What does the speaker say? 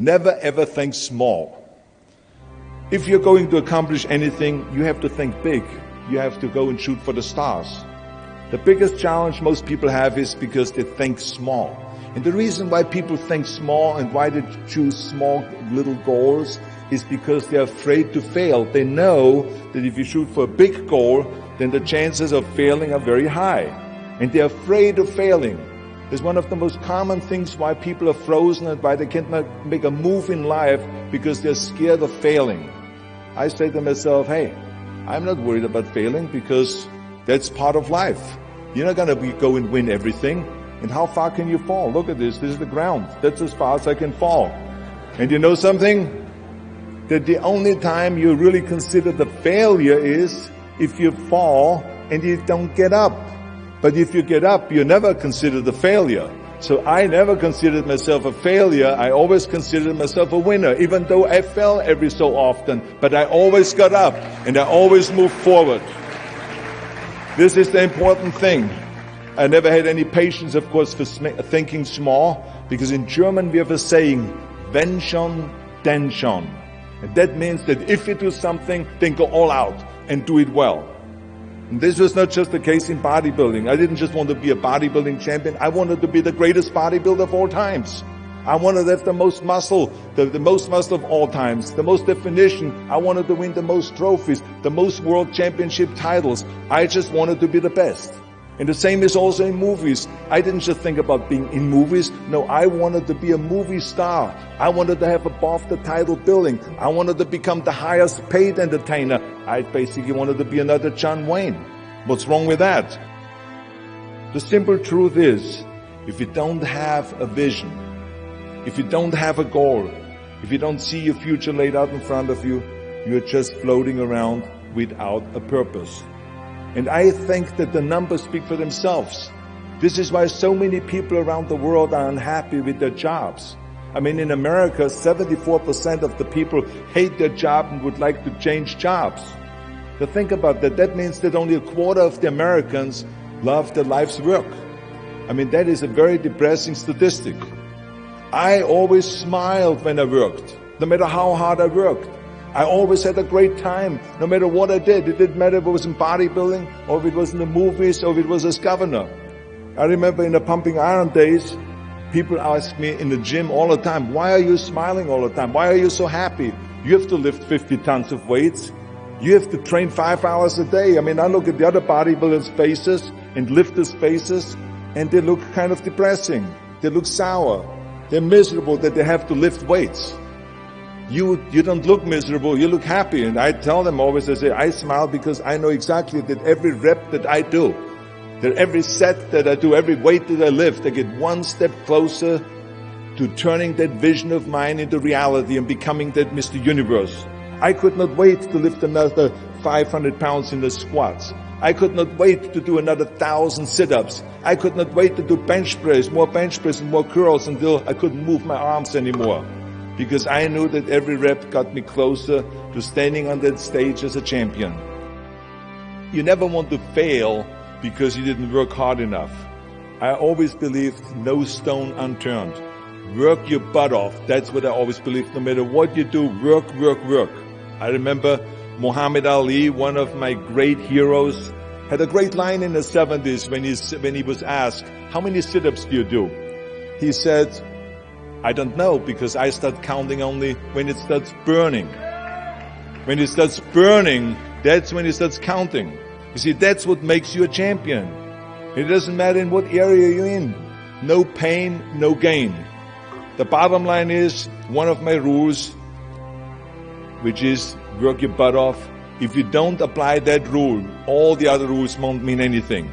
Never ever think small. If you're going to accomplish anything, you have to think big. You have to go and shoot for the stars. The biggest challenge most people have is because they think small. And the reason why people think small and why they choose small little goals is because they're afraid to fail. They know that if you shoot for a big goal, then the chances of failing are very high. And they're afraid of failing. It's one of the most common things why people are frozen and why they can't make a move in life, because they're scared of failing. I say to myself, hey, I'm not worried about failing because that's part of life. You're not going to go and win everything. And how far can you fall? Look at this. This is the ground. That's as far as I can fall. And you know something? That the only time you really consider the failure is if you fall and you don't get up. But if you get up, you never consider the failure. So I never considered myself a failure. I always considered myself a winner, even though I fell every so often. But I always got up and I always moved forward. This is the important thing. I never had any patience, of course, for thinking small, because in German we have a saying, wenn schon, denn schon. And that means that if you do something, then go all out and do it well. And this was not just the case in bodybuilding. I didn't just want to be a bodybuilding champion. I wanted to be the greatest bodybuilder of all times. I wanted to have the most muscle, the most muscle of all times, the most definition. I wanted to win the most trophies, the most world championship titles. I just wanted to be the best. And the same is also in movies. I didn't just think about being in movies. No, I wanted to be a movie star. I wanted to have above the title billing. I wanted to become the highest paid entertainer. I basically wanted to be another John Wayne. What's wrong with that? The simple truth is, if you don't have a vision, if you don't have a goal, if you don't see your future laid out in front of you, you're just floating around without a purpose. And I think that the numbers speak for themselves. This is why so many people around the world are unhappy with their jobs. I mean, in America, 74% of the people hate their job and would like to change jobs. So think about that. That means that only a quarter of the Americans love their life's work. I mean, that is a very depressing statistic. I always smiled when I worked, no matter how hard I worked. I always had a great time, no matter what I did. It didn't matter if it was in bodybuilding, or if it was in the movies, or if it was as governor. I remember in the pumping iron days, people asked me in the gym all the time, why are you smiling all the time? Why are you so happy? You have to lift 50 tons of weights. You have to train 5 hours a day. I mean, I look at the other bodybuilders' faces and lifters' faces, and they look kind of depressing. They look sour. They're miserable that they have to lift weights. You don't look miserable, you look happy. And I tell them always, I say, I smile because I know exactly that every rep that I do, that every set that I do, every weight that I lift, I get one step closer to turning that vision of mine into reality and becoming that Mr. Universe. I could not wait to lift another 500 pounds in the squats. I could not wait to do another 1,000 sit-ups. I could not wait to do bench press and more curls until I couldn't move my arms anymore. Because I knew that every rep got me closer to standing on that stage as a champion. You never want to fail because you didn't work hard enough. I always believed no stone unturned. Work your butt off. That's what I always believed. No matter what you do, work, work, work. I remember Muhammad Ali, one of my great heroes, had a great line in the 70s when he was asked, how many sit-ups do you do? He said, I don't know, because I start counting only when it starts burning. When it starts burning, that's when it starts counting. You see, that's what makes you a champion. It doesn't matter in what area you're in. No pain, no gain. The bottom line is, one of my rules, which is work your butt off. If you don't apply that rule, all the other rules won't mean anything.